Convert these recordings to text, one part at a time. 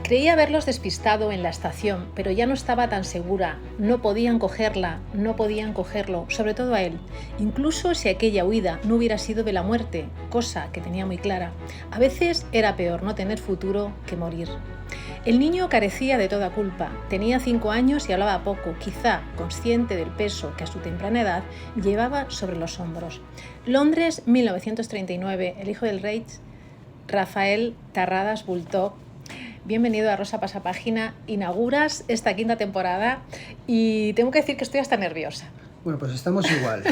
Creía haberlos despistado en la estación, pero ya no estaba tan segura. No podían cogerla, no podían cogerlo, sobre todo a él. Incluso si aquella huida no hubiera sido de la muerte, cosa que tenía muy clara. A veces era peor no tener futuro que morir. El niño carecía de toda culpa. Tenía 5 años y hablaba poco, quizá consciente del peso que a su temprana edad llevaba sobre los hombros. Londres, 1939, el hijo del rey, Rafael Tarradas Bultó. Bienvenido a Rosa Pasapágina. Inauguras esta 5ª temporada y tengo que decir que estoy hasta nerviosa. Bueno, pues estamos igual.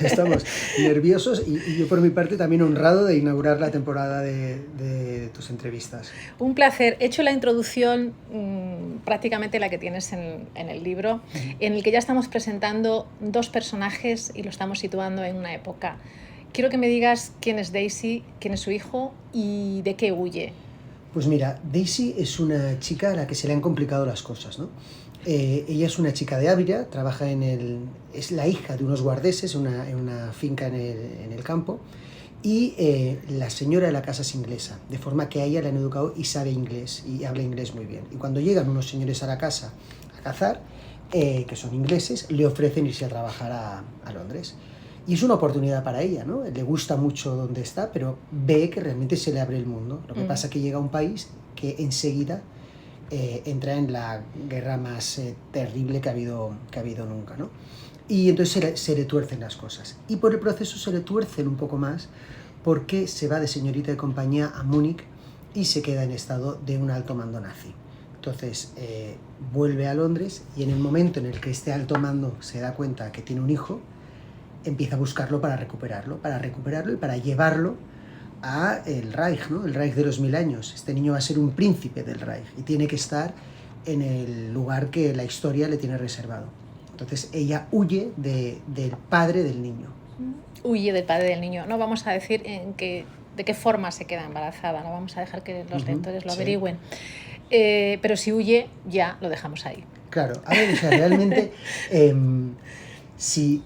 Estamos nerviosos y yo por mi parte también honrado de inaugurar la temporada de tus entrevistas. Un placer. He hecho la introducción prácticamente la que tienes en el libro, en el que ya estamos presentando 2 personajes y lo estamos situando en una época. Quiero que me digas quién es Daisy, quién es su hijo y de qué huye. Pues mira, Daisy es una chica a la que se le han complicado las cosas, ¿no? Ella es una chica de Ávila, trabaja es la hija de unos guardeses en una finca en el campo, y la señora de la casa es inglesa, de forma que a ella le han educado y sabe inglés, y habla inglés muy bien. Y cuando llegan unos señores a la casa a cazar, que son ingleses, le ofrecen irse a trabajar a Londres. Y es una oportunidad para ella, ¿no? Le gusta mucho donde está, pero ve que realmente se le abre el mundo. Lo que pasa es que llega a un país que enseguida entra en la guerra más terrible que ha habido nunca, ¿no? Y entonces se le tuercen las cosas. Y por el proceso se le tuercen un poco más porque se va de señorita de compañía a Múnich y se queda en estado de un alto mando nazi. Entonces vuelve a Londres y en el momento en el que este alto mando se da cuenta que tiene un hijo, empieza a buscarlo para recuperarlo y para llevarlo a el Reich, ¿no? El Reich de los 1000 años. Este niño va a ser un príncipe del Reich y tiene que estar en el lugar que la historia le tiene reservado. Entonces ella huye del padre del niño. Huye del padre del niño. No vamos a decir de qué forma se queda embarazada, no vamos a dejar que los lectores lo averigüen. Pero si huye, ya lo dejamos ahí. Claro, a ver, o sea, realmente, si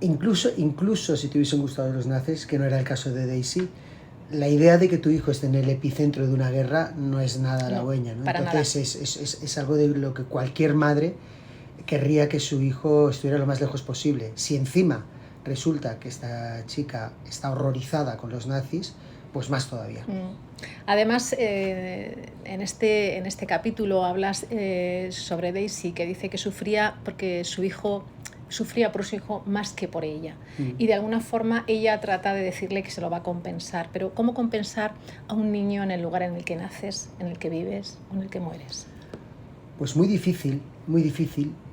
incluso si te hubiesen gustado los nazis, que no era el caso de Daisy, la idea de que tu hijo esté en el epicentro de una guerra no es nada halagüeña, ¿no? Entonces es algo de lo que cualquier madre querría que su hijo estuviera lo más lejos posible. Si encima resulta que esta chica está horrorizada con los nazis, pues más todavía. Además, en este capítulo hablas sobre Daisy, que dice que sufría por su hijo más que por ella. Y de alguna forma ella trata de decirle que se lo va a compensar. Pero ¿cómo compensar a un niño en el lugar en el que naces, en el que vives o en el que mueres? Pues muy difícil,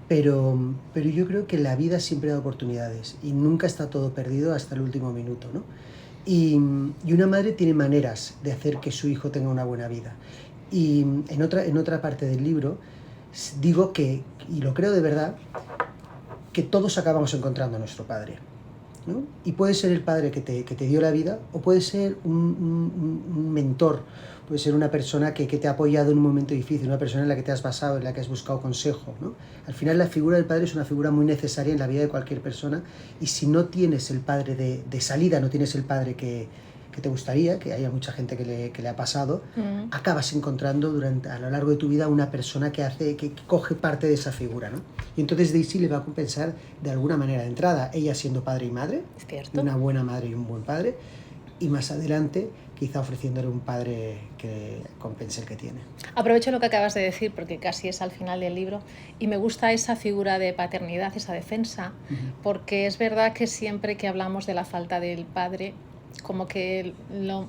pero yo creo que la vida siempre da oportunidades y nunca está todo perdido hasta el último minuto, ¿no? Y una madre tiene maneras de hacer que su hijo tenga una buena vida. Y en otra parte del libro digo que, y lo creo de verdad, que todos acabamos encontrando a nuestro padre, ¿no? Y puede ser el padre que te dio la vida, o puede ser un mentor, puede ser una persona que te ha apoyado en un momento difícil, una persona en la que te has basado, en la que has buscado consejo, ¿no? Al final la figura del padre es una figura muy necesaria en la vida de cualquier persona, y si no tienes el padre de salida, no tienes el padre que te gustaría, que haya mucha gente que le ha pasado, acabas encontrando a lo largo de tu vida una persona que coge parte de esa figura, ¿no? Y entonces Daisy le va a compensar de alguna manera de entrada, ella siendo padre y madre, una buena madre y un buen padre, y más adelante quizá ofreciéndole un padre que compense el que tiene. Aprovecho lo que acabas de decir porque casi es al final del libro y me gusta esa figura de paternidad, esa defensa, porque es verdad que siempre que hablamos de la falta del padre, como que lo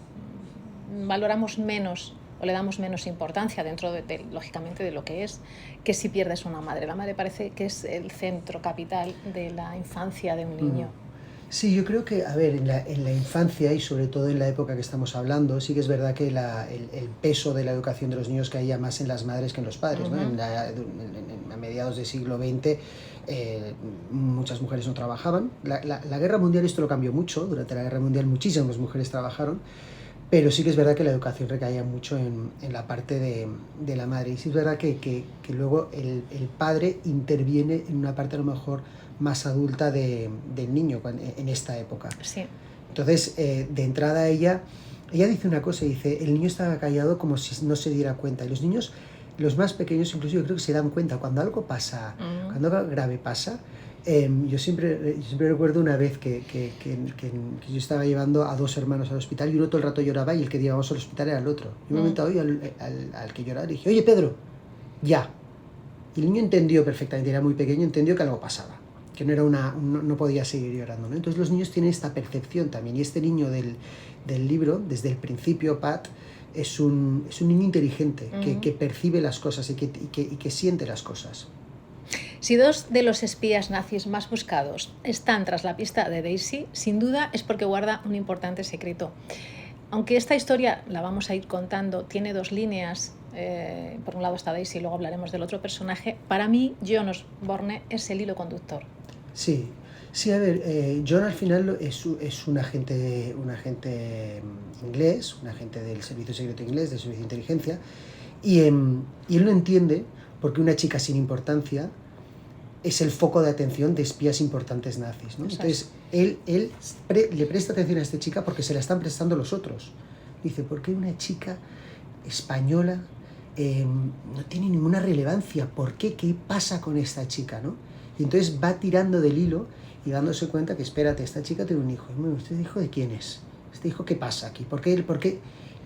valoramos menos o le damos menos importancia dentro lógicamente de lo que es, que si pierdes una madre. La madre parece que es el centro capital de la infancia de un niño. Sí, yo creo que, a ver, en la infancia y sobre todo en la época que estamos hablando, sí que es verdad que el peso de la educación de los niños caía más en las madres que en los padres, ¿no? A mediados del siglo XX muchas mujeres no trabajaban. La Guerra Mundial esto lo cambió mucho. Durante la Guerra Mundial muchísimas mujeres trabajaron, pero sí que es verdad que la educación recaía mucho en la parte de la madre. Y sí es verdad que luego el padre interviene en una parte a lo mejor más adulta del niño en esta época. Sí. Entonces, de entrada ella ella dice una cosa, dice, el niño estaba callado como si no se diera cuenta. Y los niños, los más pequeños incluso, yo creo que se dan cuenta cuando algo pasa, cuando algo grave pasa. Yo siempre recuerdo una vez que yo estaba llevando a 2 hermanos al hospital y uno todo el rato lloraba y el que llevábamos al hospital era el otro. Y un momento oí al que lloraba y dije, oye Pedro, ya. Y el niño entendió perfectamente, era muy pequeño, entendió que algo pasaba, que no, no podía seguir llorando, ¿no? Entonces los niños tienen esta percepción también. Y este niño del libro, desde el principio, Pat, es un niño inteligente, que percibe las cosas y que siente las cosas. Si 2 de los espías nazis más buscados están tras la pista de Daisy, sin duda es porque guarda un importante secreto. Aunque esta historia, la vamos a ir contando, tiene 2 líneas, por un lado está Daisy y luego hablaremos del otro personaje, para mí John Osborne es el hilo conductor. Sí, a ver, John al final es un agente inglés, un agente del Servicio Secreto Inglés, del Servicio de Inteligencia, y él no entiende por qué una chica sin importancia es el foco de atención de espías importantes nazis, ¿no? Entonces, él le presta atención a esta chica porque se la están prestando los otros. Dice, ¿por qué una chica española no tiene ninguna relevancia? ¿Por qué? ¿Qué pasa con esta chica, no? Y entonces va tirando del hilo y dándose cuenta que, espérate, esta chica tiene un hijo. ¿Este hijo de quién es? ¿Este hijo qué pasa aquí? ¿Por qué?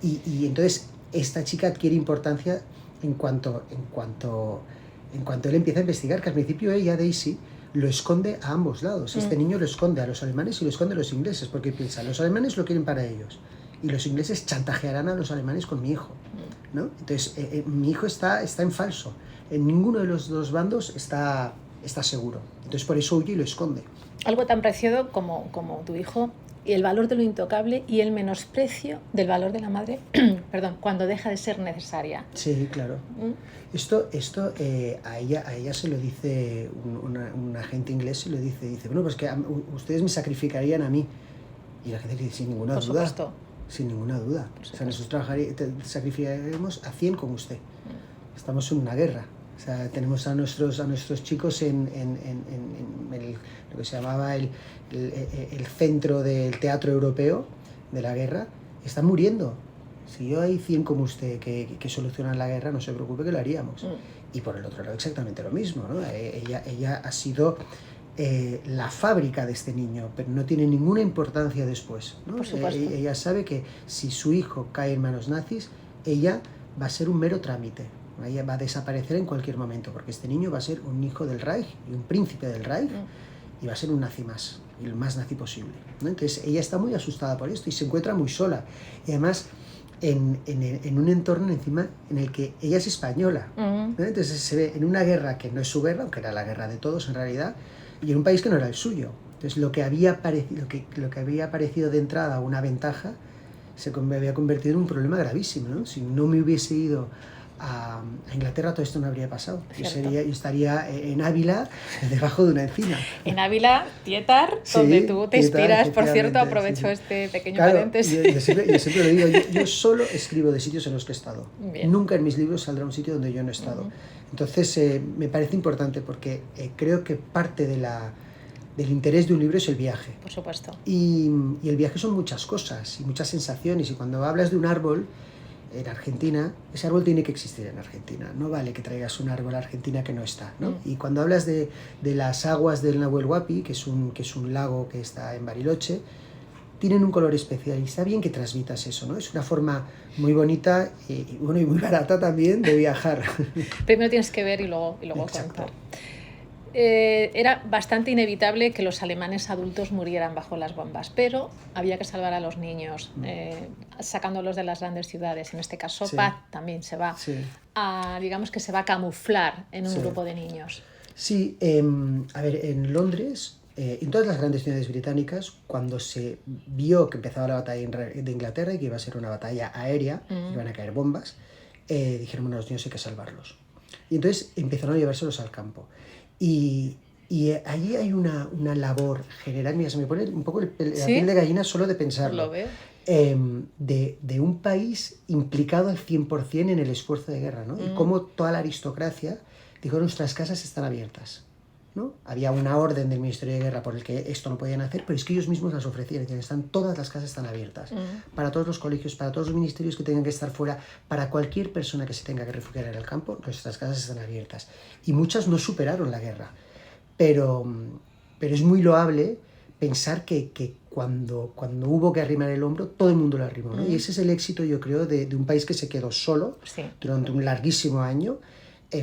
Y entonces esta chica adquiere importancia en cuanto él empieza a investigar, que al principio ella, Daisy, lo esconde a ambos lados. Este niño lo esconde a los alemanes y lo esconde a los ingleses, porque piensa, los alemanes lo quieren para ellos y los ingleses chantajearán a los alemanes con mi hijo, ¿no? Entonces, mi hijo está en falso. En ninguno de los 2 bandos está seguro. Entonces, por eso huye y lo esconde. Algo tan preciado como tu hijo, y el valor de lo intocable y el menosprecio del valor de la madre, perdón, cuando deja de ser necesaria. Sí, claro. Esto a ella se lo dice un agente inglés, se lo dice, bueno, pues que ustedes me sacrificarían a mí. Y la gente le dice, sin ninguna duda. Supuesto. Sin ninguna duda. O sea, nosotros sacrificaríamos a 100 como usted. Estamos en una guerra. O sea, tenemos a nuestros chicos en lo que se llamaba el centro del teatro europeo de la guerra. Están muriendo. Si yo hay 100 como usted que solucionan la guerra, no se preocupe que lo haríamos. Y por el otro lado exactamente lo mismo, ¿no? Ella ha sido la fábrica de este niño, pero no tiene ninguna importancia después, ¿no? Por supuesto. Ella sabe que si su hijo cae en manos nazis, ella va a ser un mero trámite. Ella va a desaparecer en cualquier momento, porque este niño va a ser un hijo del Reich y un príncipe del Reich, y va a ser un nazi más, y el más nazi posible, ¿no? Entonces ella está muy asustada por esto y se encuentra muy sola. Y además en un entorno encima en el que ella es española, ¿no? Entonces se ve en una guerra que no es su guerra, aunque era la guerra de todos en realidad, y en un país que no era el suyo. Entonces lo que había parecido de entrada una ventaja se había convertido en un problema gravísimo, ¿no? Si no me hubiese ido a Inglaterra, todo esto no habría pasado. Yo estaría en Ávila, debajo de una encina. En Ávila, Tietar, donde tú te inspiras. Por cierto, aprovecho este pequeño paréntesis. Yo siempre lo digo, yo solo escribo de sitios en los que he estado. Bien. Nunca en mis libros saldrá un sitio donde yo no he estado. Entonces, me parece importante porque creo que parte del interés de un libro es el viaje. Por supuesto. Y el viaje son muchas cosas y muchas sensaciones. Y cuando hablas de un árbol en Argentina, ese árbol tiene que existir en Argentina. No vale que traigas un árbol a Argentina que no está, ¿no? Y cuando hablas de las aguas del Nahuel Huapi, que es un lago que está en Bariloche, tienen un color especial y está bien que transmitas eso, ¿no? Es una forma muy bonita y muy barata también de viajar. Primero tienes que ver y luego contar. Era bastante inevitable que los alemanes adultos murieran bajo las bombas, pero había que salvar a los niños, sacándolos de las grandes ciudades. En este caso, Pat también se va digamos que se va a camuflar en un grupo de niños. Sí, a ver, en Londres, en todas las grandes ciudades británicas, cuando se vio que empezaba la batalla de Inglaterra y que iba a ser una batalla aérea, iban a caer bombas, dijeron, bueno, los niños hay que salvarlos. Y entonces empezaron a llevárselos al campo. Y allí hay una labor general, mira, se me pone un poco la piel de gallina solo de pensarlo. Lo veo. De un país implicado al 100% en el esfuerzo de guerra, ¿no? Y cómo toda la aristocracia dijo, nuestras casas están abiertas. ¿no? Había una orden del Ministerio de Guerra por el que esto no podían hacer, pero es que ellos mismos las ofrecían. Todas las casas están abiertas para todos los colegios, para todos los ministerios que tengan que estar fuera, para cualquier persona que se tenga que refugiar en el campo, nuestras casas están abiertas. Y muchas no superaron la guerra, pero es muy loable pensar que cuando hubo que arrimar el hombro, todo el mundo lo arrimó, ¿no? Y ese es el éxito, yo creo, de un país que se quedó solo durante un larguísimo año,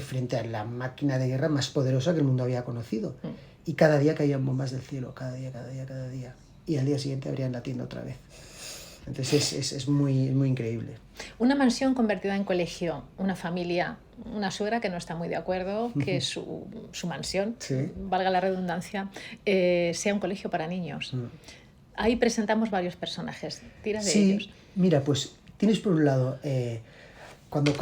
frente a la máquina de guerra más poderosa que el mundo había conocido. Y cada día caían bombas del cielo, cada día. Y al día siguiente abrían la tienda otra vez. Entonces es muy increíble. Una mansión convertida en colegio, una familia, una suegra que no está muy de acuerdo que su mansión, valga la redundancia, sea un colegio para niños. Ahí presentamos varios personajes. Tira de ellos. Mira, pues tienes por un lado... Cuando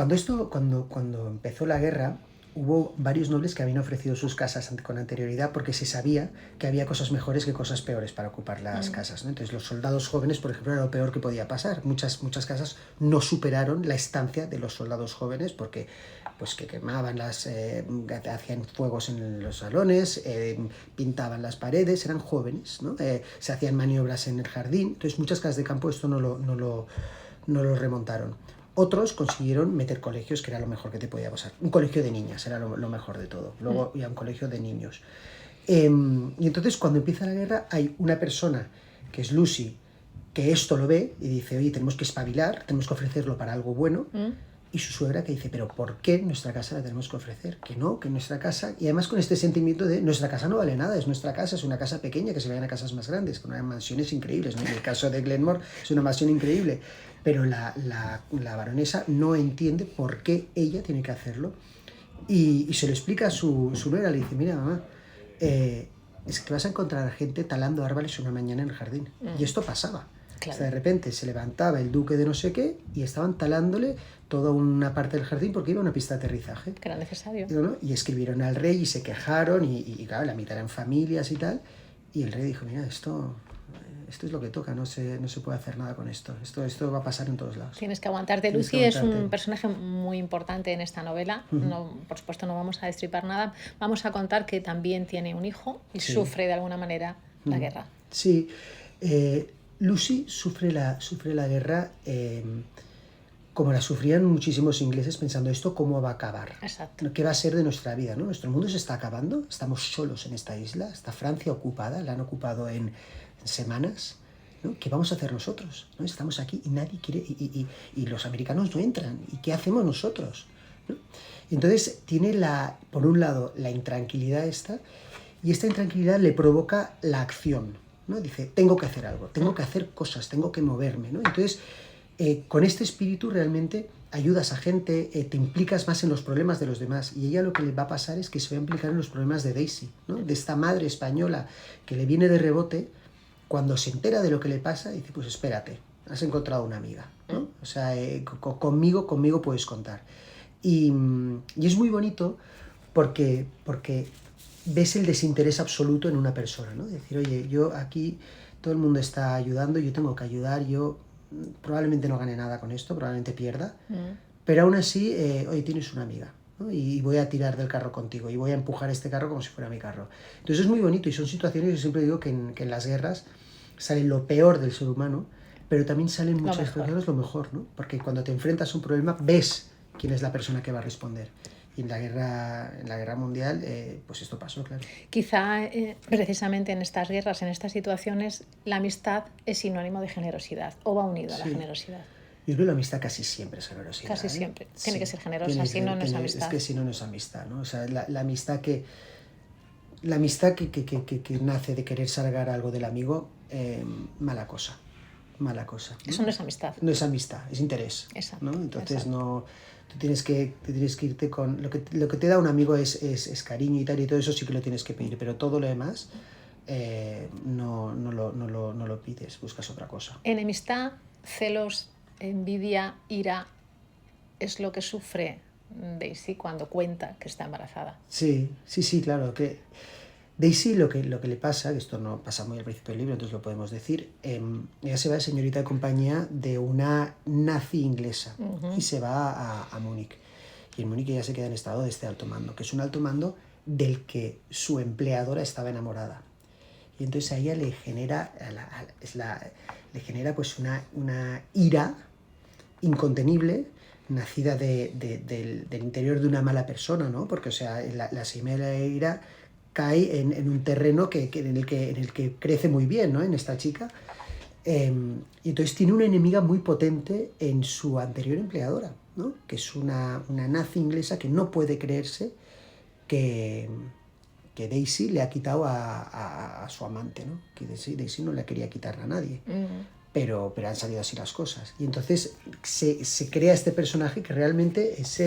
empezó la guerra, hubo varios nobles que habían ofrecido sus casas con anterioridad porque se sabía que había cosas mejores que cosas peores para ocupar las casas, ¿no? Entonces los soldados jóvenes, por ejemplo, era lo peor que podía pasar. Muchas casas no superaron la estancia de los soldados jóvenes porque pues, que quemaban hacían fuegos en los salones, pintaban las paredes, eran jóvenes, ¿no? Se hacían maniobras en el jardín. Entonces muchas casas de campo esto no lo remontaron. Otros consiguieron meter colegios, que era lo mejor que te podía pasar. Un colegio de niñas era lo mejor de todo. Luego ya un colegio de niños. Y entonces cuando empieza la guerra hay una persona, que es Lucy, que esto lo ve y dice, oye, tenemos que espabilar, tenemos que ofrecerlo para algo bueno. Y su suegra que dice, pero ¿por qué nuestra casa la tenemos que ofrecer? Que no, que nuestra casa... Y además con este sentimiento de nuestra casa no vale nada, es nuestra casa, es una casa pequeña, que se vayan a casas más grandes, con unas mansiones increíbles, ¿no? En el caso de Glenmore es una mansión increíble. Pero la baronesa no entiende por qué ella tiene que hacerlo. Y se lo explica a su nuera, le dice, mira mamá, es que vas a encontrar gente talando árboles una mañana en el jardín. Y esto pasaba. Claro. O sea, de repente se levantaba el duque de no sé qué y estaban talándole toda una parte del jardín porque iba a una pista de aterrizaje. Que era necesario. ¿No? Y escribieron al rey y se quejaron y claro, la mitad eran familias y tal. Y el rey dijo, mira, esto es lo que toca, no se puede hacer nada con esto. Esto va a pasar en todos lados. Tienes que aguantarte. Lucy es un personaje muy importante en esta novela. No, por supuesto no vamos a destripar nada. Vamos a contar que también tiene un hijo y sufre de alguna manera la guerra. Sí. Lucy sufre la guerra como la sufrían muchísimos ingleses pensando esto cómo va a acabar. Exacto. ¿Qué va a ser de nuestra vida? ¿No? Nuestro mundo se está acabando, estamos solos en esta isla, está Francia ocupada, la han ocupado en semanas, ¿no? ¿Qué vamos a hacer nosotros? ¿No? Estamos aquí y nadie quiere, y los americanos no entran, ¿y qué hacemos nosotros? ¿No? Entonces tiene por un lado la intranquilidad esta, y esta intranquilidad le provoca la acción, ¿no? Dice, tengo que hacer algo, tengo que hacer cosas, tengo que moverme, ¿no? Entonces, con este espíritu realmente ayudas a gente, te implicas más en los problemas de los demás, y ella lo que le va a pasar es que se va a implicar en los problemas de Daisy, ¿no? De esta madre española que le viene de rebote, cuando se entera de lo que le pasa, dice, pues espérate, has encontrado una amiga, ¿no? O sea, conmigo puedes contar. Y es muy bonito porque ves el desinterés absoluto en una persona, ¿no? Decir, oye, yo aquí todo el mundo está ayudando, yo tengo que ayudar, yo probablemente no gane nada con esto, probablemente pierda, pero aún así, oye, tienes una amiga, ¿no? Y voy a tirar del carro contigo, y voy a empujar este carro como si fuera mi carro. Entonces es muy bonito, y son situaciones, yo siempre digo que en las guerras sale lo peor del ser humano, pero también salen muchas veces lo mejor, ¿no? Porque cuando te enfrentas a un problema, ves quién es la persona que va a responder. Y en la guerra mundial, pues esto pasó, claro. Quizá precisamente en estas guerras, en estas situaciones, la amistad es sinónimo de generosidad, o va unido a la generosidad. Yo creo que la amistad casi siempre es generosidad. Casi siempre. Tiene que ser generosa, si no, no es amistad. Es que si no, no es amistad, ¿no? O sea, la amistad que nace de querer salgar algo del amigo, mala cosa. Mala cosa, ¿no? Eso no es amistad. No es amistad, es interés. Exacto. ¿No? Entonces no... Tú tienes que irte con... Lo que te da un amigo es cariño y tal, y todo eso sí que lo tienes que pedir, pero todo lo demás no lo pides, buscas otra cosa. Enemistad, celos, envidia, ira, es lo que sufre Daisy cuando cuenta que está embarazada. Sí, claro. Que Daisy lo que le pasa, que esto no pasa muy al principio del libro, entonces lo podemos decir, ella se va de señorita de compañía de una nazi inglesa y se va a Múnich. Y en Múnich ella se queda en estado de este alto mando, que es un alto mando del que su empleadora estaba enamorada. Y entonces a ella le genera, le genera pues una ira incontenible, nacida del interior de una mala persona, ¿no? Porque, o sea, la semilla de la ira cae en un terreno en el que crece muy bien, ¿no? En esta chica. Y entonces tiene una enemiga muy potente en su anterior empleadora, ¿no? Que es una nazi inglesa que no puede creerse que Daisy le ha quitado a su amante, ¿no? Que Daisy no le quería quitar a nadie. Pero han salido así las cosas. Y entonces se crea este personaje que realmente es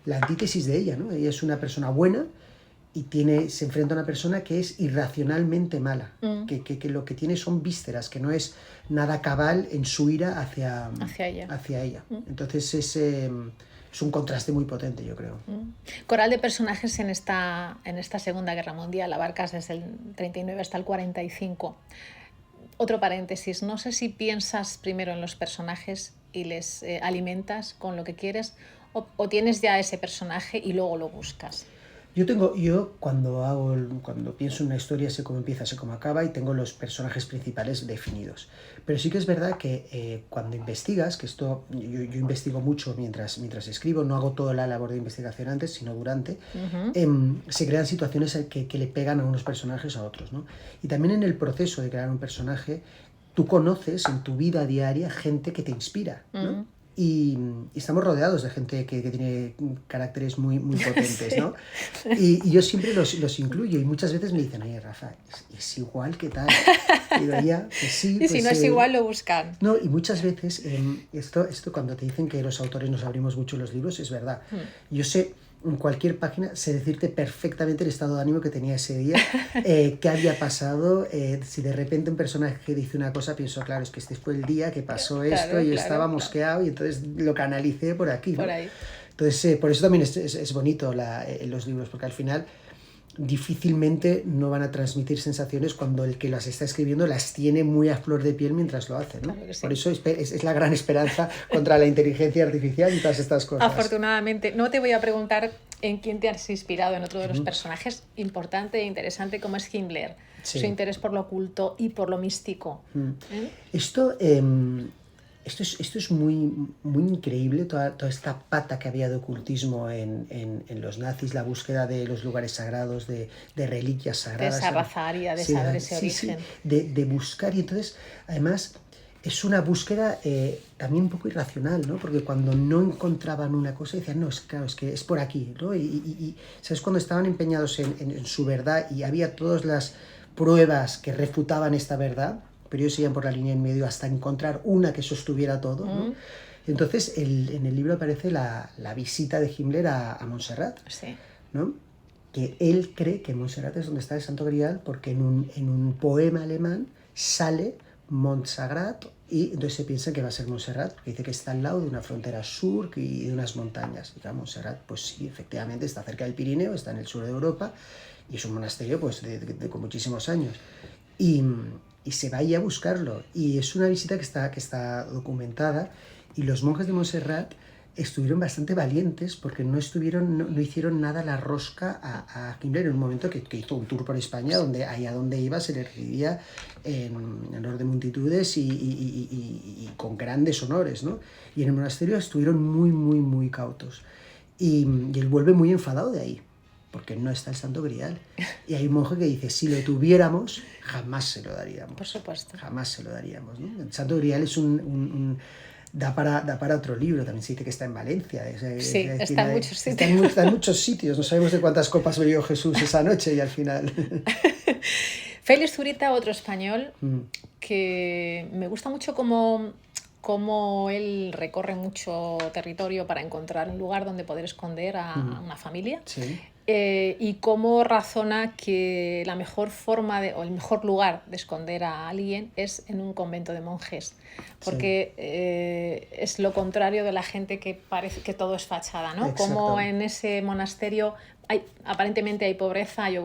la antítesis de ella, ¿no? Ella es una persona buena y se enfrenta a una persona que es irracionalmente mala, que lo que tiene son vísceras, que no es nada cabal en su ira hacia ella. Entonces es un contraste muy potente, yo creo. Coral de personajes en esta Segunda Guerra Mundial, abarcas desde el 39 hasta el 45. Otro paréntesis, no sé si piensas primero en los personajes y les alimentas con lo que quieres o tienes ya ese personaje y luego lo buscas. Yo cuando pienso en una historia sé cómo empieza, sé cómo acaba y tengo los personajes principales definidos. Pero sí que es verdad que cuando investigas, que esto yo investigo mucho mientras escribo, no hago toda la labor de investigación antes, sino durante, se crean situaciones que le pegan a unos personajes a otros, ¿no? Y también en el proceso de crear un personaje, tú conoces en tu vida diaria gente que te inspira, ¿no? Y estamos rodeados de gente que tiene caracteres muy, muy potentes, ¿no? Sí. Y yo siempre los incluyo y muchas veces me dicen, oye, Rafa, es igual que tal. Y digo, ya, que sí. Y pues, si no es igual, lo buscan. No, y muchas veces, esto cuando te dicen que los autores nos abrimos mucho los libros, es verdad. Yo sé, en cualquier página, sé decirte perfectamente el estado de ánimo que tenía ese día, qué había pasado, si de repente un personaje dice una cosa, pienso, claro, es que este fue el día que pasó esto y yo estaba mosqueado y entonces lo canalicé por aquí, ¿no? Por ahí. Entonces, por eso también es bonito los libros, porque al final difícilmente no van a transmitir sensaciones cuando el que las está escribiendo las tiene muy a flor de piel mientras lo hace, ¿no? Claro que sí. Por eso es la gran esperanza contra la inteligencia artificial y todas estas cosas. Afortunadamente. No te voy a preguntar en quién te has inspirado en otro de los personajes importante e interesante como es Himmler. Sí. Su interés por lo oculto y por lo místico. Esto es muy, muy increíble, toda esta pata que había de ocultismo en los nazis, la búsqueda de los lugares sagrados, de reliquias sagradas. De esa raza aria, de saber ese origen. Sí, de buscar, y entonces, además, es una búsqueda también un poco irracional, ¿no? Porque cuando no encontraban una cosa, decían, no, claro, es que es por aquí, ¿no? Y ¿sabes? Cuando estaban empeñados en su verdad y había todas las pruebas que refutaban esta verdad, pero ellos seguían por la línea en medio hasta encontrar una que sostuviera todo, ¿no? Entonces, en el libro aparece la visita de Himmler a Montserrat, sí, ¿no? Que él cree que Montserrat es donde está el Santo Grial porque en un poema alemán sale Montserrat y entonces se piensa que va a ser Montserrat porque dice que está al lado de una frontera sur y de unas montañas. Y claro, Montserrat, pues sí, efectivamente está cerca del Pirineo, está en el sur de Europa y es un monasterio pues con muchísimos años. Y se va ahí a buscarlo. Y es una visita que está documentada. Y los monjes de Montserrat estuvieron bastante valientes porque no hicieron nada la rosca a Himmler en un momento que hizo un tour por España donde allá donde iba se le recibía en honor de multitudes y con grandes honores, ¿no? Y en el monasterio estuvieron muy, muy, muy cautos. Y él vuelve muy enfadado de ahí, porque no está el Santo Grial. Y hay un monje que dice, si lo tuviéramos, jamás se lo daríamos. Por supuesto. Jamás se lo daríamos, ¿no? El Santo Grial es da para otro libro, también se dice que está en Valencia. Sí, está en muchos sitios. Está en muchos sitios, no sabemos de cuántas copas bebió Jesús esa noche y al final... Félix Zurita, otro español, que me gusta mucho cómo él recorre mucho territorio para encontrar un lugar donde poder esconder a una familia. Sí. Y cómo razona que la mejor forma o el mejor lugar de esconder a alguien es en un convento de monjes, porque es lo contrario de la gente que parece que todo es fachada, ¿no? Exacto. Como en ese monasterio aparentemente hay pobreza, hay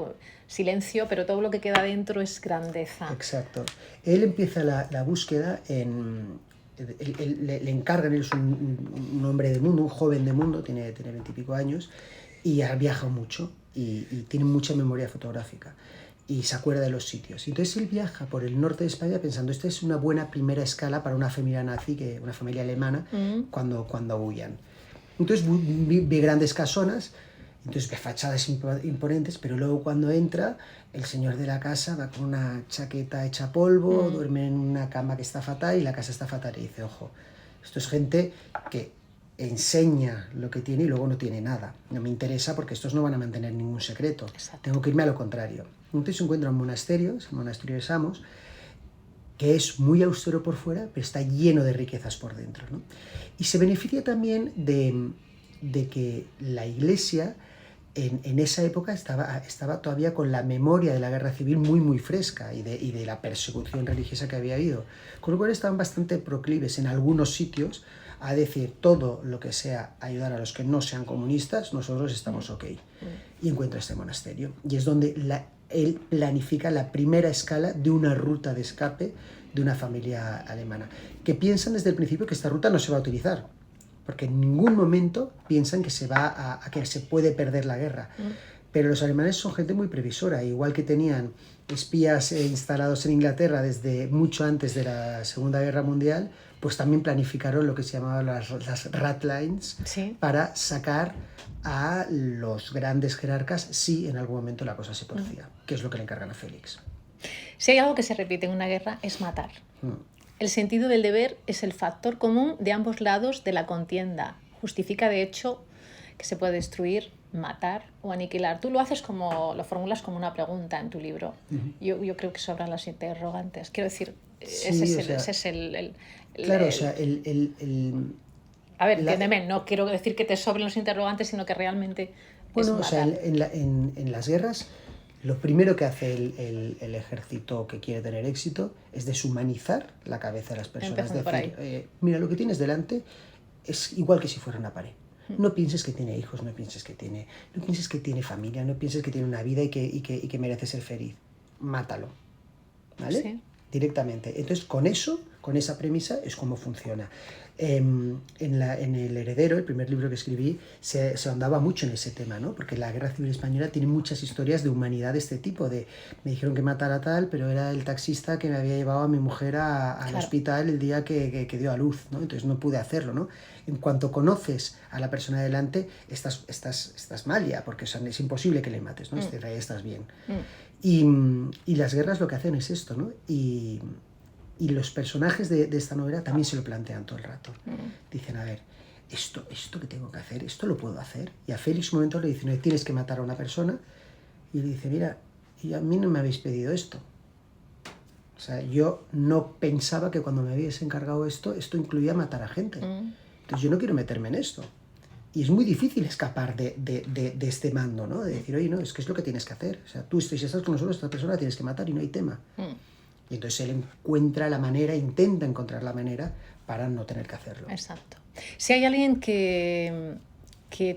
silencio, pero todo lo que queda dentro es grandeza. Exacto. Él empieza la búsqueda le encargan, él es un hombre de mundo, un joven de mundo, tiene 20 y pico años, y ha viajado mucho y tiene mucha memoria fotográfica y se acuerda de los sitios. Entonces él viaja por el norte de España pensando, esta es una buena primera escala para una familia nazi, una familia alemana, cuando huyan. Entonces ve grandes casonas, entonces ve fachadas imponentes, pero luego cuando entra, el señor de la casa va con una chaqueta hecha polvo, duerme en una cama que está fatal y la casa está fatal. Y dice, ojo, esto es gente que enseña lo que tiene y luego no tiene nada. No me interesa porque estos no van a mantener ningún secreto. Exacto. Tengo que irme a lo contrario. Entonces encuentra un monasterio, es el monasterio de Samos, que es muy austero por fuera, pero está lleno de riquezas por dentro, ¿no? Y se beneficia también de que la iglesia en esa época estaba todavía con la memoria de la guerra civil muy fresca y de la persecución religiosa que había habido. Con lo cual estaban bastante proclives en algunos sitios a decir todo lo que sea ayudar a los que no sean comunistas, nosotros estamos ok. Y encuentra este monasterio. Y es donde él planifica la primera escala de una ruta de escape de una familia alemana, que piensan desde el principio que esta ruta no se va a utilizar, porque en ningún momento piensan que que se puede perder la guerra. Pero los alemanes son gente muy previsora, igual que tenían espías instalados en Inglaterra desde mucho antes de la Segunda Guerra Mundial, pues también planificaron lo que se llamaban las Ratlines, ¿sí?, para sacar a los grandes jerarcas si en algún momento la cosa se torcía, que es lo que le encargan a Félix. Si hay algo que se repite en una guerra es matar. El sentido del deber es el factor común de ambos lados de la contienda. Justifica, de hecho, que se puede destruir, matar o aniquilar. Tú lo formulas como una pregunta en tu libro. Yo creo que sobran las interrogantes. Quiero decir, sí, ese es el claro, o sea, A ver, entiéndeme, no quiero decir que te sobren los interrogantes, sino que realmente bueno, es matar. O sea, en las guerras, lo primero que hace el ejército que quiere tener éxito es deshumanizar la cabeza de las personas. Es decir, mira, lo que tienes delante es igual que si fuera una pared. No pienses que tiene hijos, no pienses que tiene familia, no pienses que tiene una vida y que merece ser feliz. Mátalo, ¿vale? Sí. Directamente. Entonces, con esa premisa es como funciona. En El Heredero, el primer libro que escribí, se ahondaba mucho en ese tema, ¿no? Porque la Guerra Civil Española tiene muchas historias de humanidad de este tipo, me dijeron que matara a tal, pero era el taxista que me había llevado a mi mujer al hospital el día que dio a luz, ¿no? Entonces no pude hacerlo, ¿no? En cuanto conoces a la persona delante, estás mal ya, porque es imposible que le mates, ¿no? Estás bien. Y las guerras lo que hacen es esto, ¿no? Y los personajes de esta novela también se lo plantean todo el rato. Dicen, a ver, esto que tengo que hacer, esto lo puedo hacer. Y a Félix un momento le dicen, no, tienes que matar a una persona. Y él dice, mira, y a mí no me habéis pedido esto. O sea, yo no pensaba que cuando me habéis encargado esto incluía matar a gente. Entonces yo no quiero meterme en esto. Y es muy difícil escapar de este mando, ¿no? De decir, oye, no, es que es lo que tienes que hacer. O sea, si estás con nosotros, esta persona la tienes que matar y no hay tema. Y entonces él intenta encontrar la manera para no tener que hacerlo. Exacto. Si hay alguien que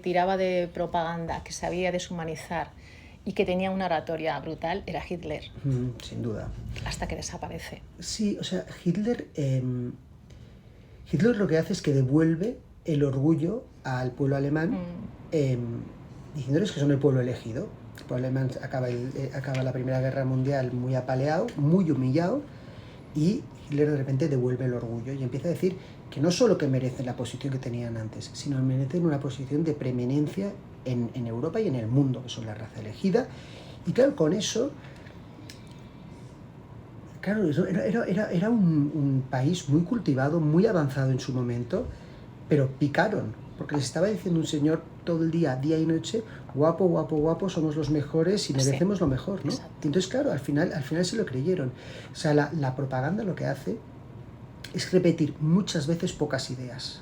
tiraba de propaganda, que sabía deshumanizar y que tenía una oratoria brutal, era Hitler. Sin duda. Hasta que desaparece. Sí, o sea, Hitler lo que hace es que devuelve el orgullo al pueblo alemán, diciéndoles que son el pueblo elegido. El pueblo alemán acaba la Primera Guerra Mundial muy apaleado, muy humillado, y Hitler de repente devuelve el orgullo y empieza a decir que no solo que merecen la posición que tenían antes, sino que merecen una posición de preeminencia en Europa y en el mundo, que son la raza elegida. Y claro, con eso... Claro, era un país muy cultivado, muy avanzado en su momento, pero picaron, porque les estaba diciendo un señor todo el día y noche, guapo, guapo, guapo, somos los mejores y merecemos lo mejor, ¿no? Exacto. Entonces, claro, al final se lo creyeron. O sea, la propaganda lo que hace es repetir muchas veces pocas ideas,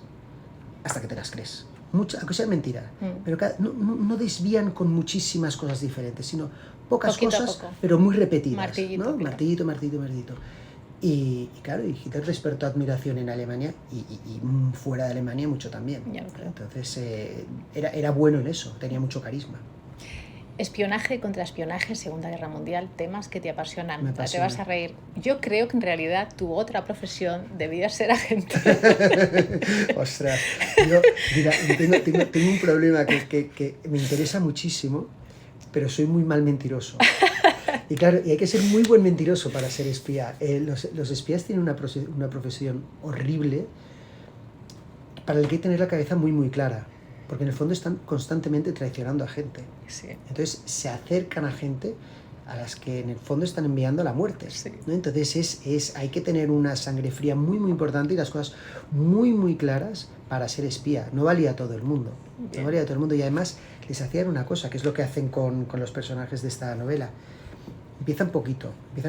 hasta que te las crees. Aunque sea mentira, pero no desvían con muchísimas cosas diferentes, sino pocas cosas, pero muy repetidas. Martillito, ¿no? Martillito. Y claro, y Hitler despertó admiración en Alemania y fuera de Alemania mucho también. Ya lo creo. Entonces era bueno en eso, tenía mucho carisma. Espionaje contra espionaje, Segunda Guerra Mundial, temas que te apasionan. Me apasiona. Te vas a reír. Yo creo que en realidad tu otra profesión debía ser agente. Ostras, mira, tengo un problema que me interesa muchísimo, pero soy muy mal mentiroso. Y claro, y hay que ser muy buen mentiroso para ser espía. Los espías tienen una profesión horrible para el que hay que tener la cabeza muy, muy clara. Porque en el fondo están constantemente traicionando a gente. Sí. Entonces se acercan a gente a las que en el fondo están enviando a la muerte. Sí. ¿no? Entonces hay que tener una sangre fría muy, muy importante y las cosas muy, muy claras para ser espía. No valía a todo el mundo. Bien. No valía a todo el mundo. Y además les hacían una cosa, que es lo que hacen con los personajes de esta novela. Empiezan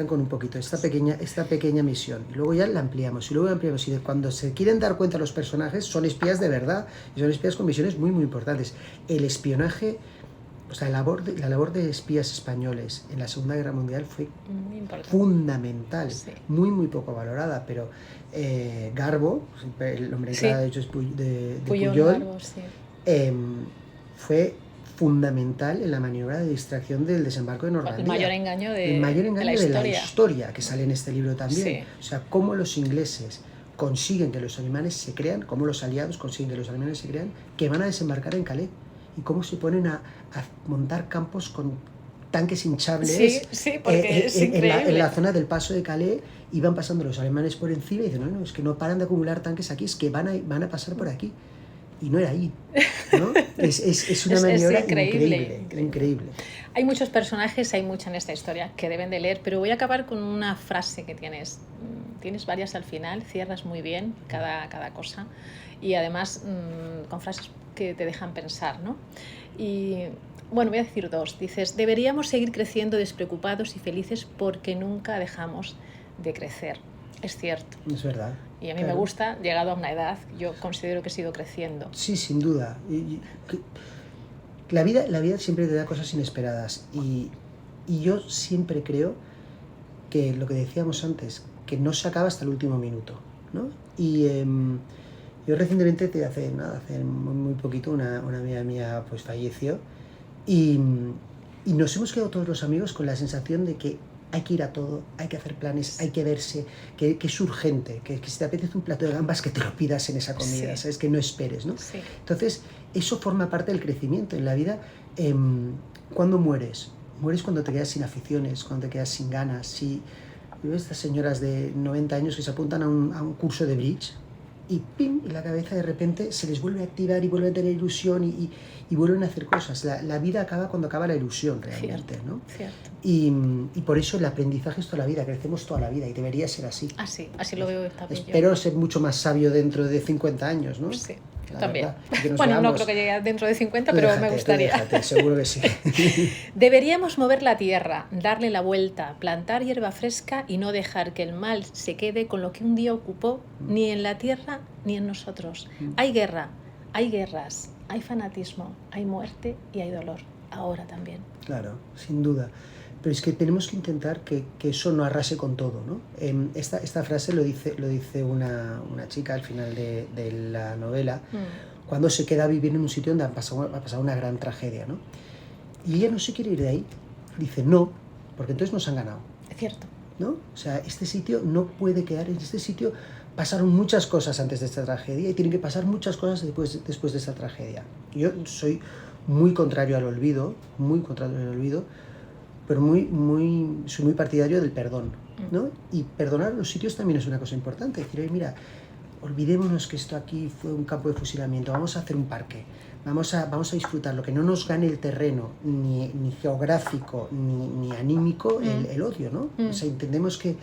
con un poquito, esta pequeña misión, y luego ya la ampliamos, y cuando se quieren dar cuenta los personajes, son espías de verdad, y son espías con misiones muy, muy importantes. El espionaje, o sea, la labor de espías españoles en la Segunda Guerra Mundial fue fundamental, sí. muy, muy poco valorada, pero Garbo, el hombre que ha hecho es de Puyol, Garbo, sí. Fue fundamental en la maniobra de distracción del desembarco de Normandía. El mayor engaño de la historia que sale en este libro también. Sí. O sea, cómo los ingleses consiguen que los alemanes se crean, cómo los aliados consiguen que los alemanes se crean que van a desembarcar en Calais, y cómo se ponen a montar campos con tanques hinchables porque es en la zona del paso de Calais. Iban pasando los alemanes por encima y dicen, no, es que no paran de acumular tanques aquí, es que van a pasar por aquí. Y no era ahí, ¿no? Es una maniobra increíble. Hay muchos personajes, hay mucha en esta historia que deben de leer, pero voy a acabar con una frase que tienes. Tienes varias al final, cierras muy bien cada cosa, y además con frases que te dejan pensar, ¿no? Y bueno, voy a decir dos. Dices, deberíamos seguir creciendo despreocupados y felices porque nunca dejamos de crecer. Es cierto. Es verdad. Y a mí me gusta, llegado a una edad, yo considero que he sido creciendo. Sí, sin duda. La vida siempre te da cosas inesperadas. Y yo siempre creo que lo que decíamos antes, que no se acaba hasta el último minuto, ¿no? Y yo recientemente, hace muy poquito, una amiga mía pues falleció. Y nos hemos quedado todos los amigos con la sensación de que hay que ir a todo, hay que hacer planes, hay que verse, que es urgente, que si te apetece un plato de gambas, que te lo pidas en esa comida, ¿sabes? Que no esperes, ¿no? Sí. Entonces, eso forma parte del crecimiento en la vida. ¿Cuándo mueres? Mueres cuando te quedas sin aficiones, cuando te quedas sin ganas. Si veo estas señoras de 90 años que se apuntan a un curso de bridge y ¡pim! Y la cabeza de repente se les vuelve a activar y vuelven a tener ilusión y vuelven a hacer cosas. La vida acaba cuando acaba la ilusión realmente, cierto, ¿no? Cierto. Y por eso el aprendizaje es toda la vida, crecemos toda la vida y debería ser así. Así lo veo también. Espero ser mucho más sabio dentro de 50 años, ¿no? Sí, yo la también. Verdad, bueno, no creo que llegue dentro de 50, pero me gustaría. Déjate, seguro que sí. Deberíamos mover la tierra, darle la vuelta, plantar hierba fresca y no dejar que el mal se quede con lo que un día ocupó ni en la tierra ni en nosotros. Hay guerra, hay guerras, hay fanatismo, hay muerte y hay dolor. Ahora también. Claro, sin duda. Pero es que tenemos que intentar que eso no arrase con todo, ¿no? Esta frase lo dice una chica al final de la novela, cuando se queda a vivir en un sitio donde ha pasado una gran tragedia, ¿no? Y ella no se quiere ir de ahí. Dice, no, porque entonces nos han ganado. Es cierto. ¿No? O sea, este sitio no puede quedar, en este sitio pasaron muchas cosas antes de esta tragedia y tienen que pasar muchas cosas después de esta tragedia. Yo soy muy contrario al olvido, pero soy muy partidario del perdón, ¿no? Y perdonar los sitios también es una cosa importante. Decir, oye, mira, olvidémonos que esto aquí fue un campo de fusilamiento, vamos a hacer un parque, vamos a disfrutar, lo que no nos gane el terreno, ni geográfico, ni anímico, el odio, ¿no? O sea, entendemos que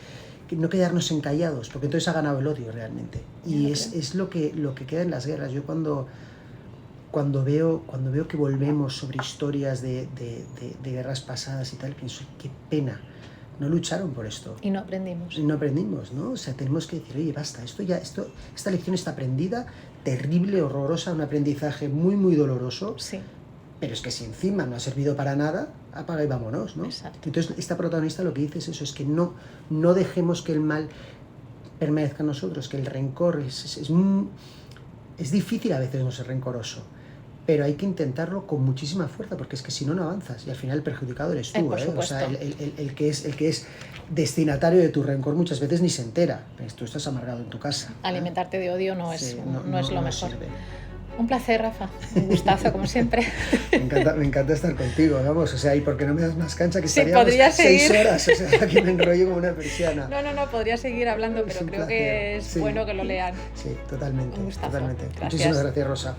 no quedarnos encallados, porque entonces ha ganado el odio realmente. Y es lo que queda en las guerras. Yo cuando veo que volvemos sobre historias de guerras pasadas y tal, pienso, qué pena, no lucharon por esto. Y no aprendimos. ¿no? O sea, tenemos que decir, oye, basta, esta lección está aprendida, terrible, horrorosa, un aprendizaje muy, muy doloroso. Sí. Pero es que si encima no ha servido para nada, apaga y vámonos, ¿no? Exacto. Entonces, esta protagonista lo que dice es eso, es que no dejemos que el mal permanezca en nosotros, que el rencor es difícil a veces no ser rencoroso, pero hay que intentarlo con muchísima fuerza, porque es que si no, no avanzas, y al final el perjudicado eres tú, por ¿eh? O sea, supuesto. el que es destinatario de tu rencor muchas veces ni se entera, pues tú estás amargado en tu casa. Alimentarte de odio no es, Sí, no es lo mejor. sirve. Un placer, Rafa. Un gustazo, como siempre. Me encanta estar contigo, vamos, o sea, y porque no me das más cancha que Sí, estaríamos podría 6 seguir. horas, o sea, aquí me enrollo como una persiana. No, podría seguir hablando, Es pero un creo placer, que es sí. bueno que lo lean. Sí, totalmente, Un gustazo. totalmente. Gracias. Muchísimas gracias, Rosa.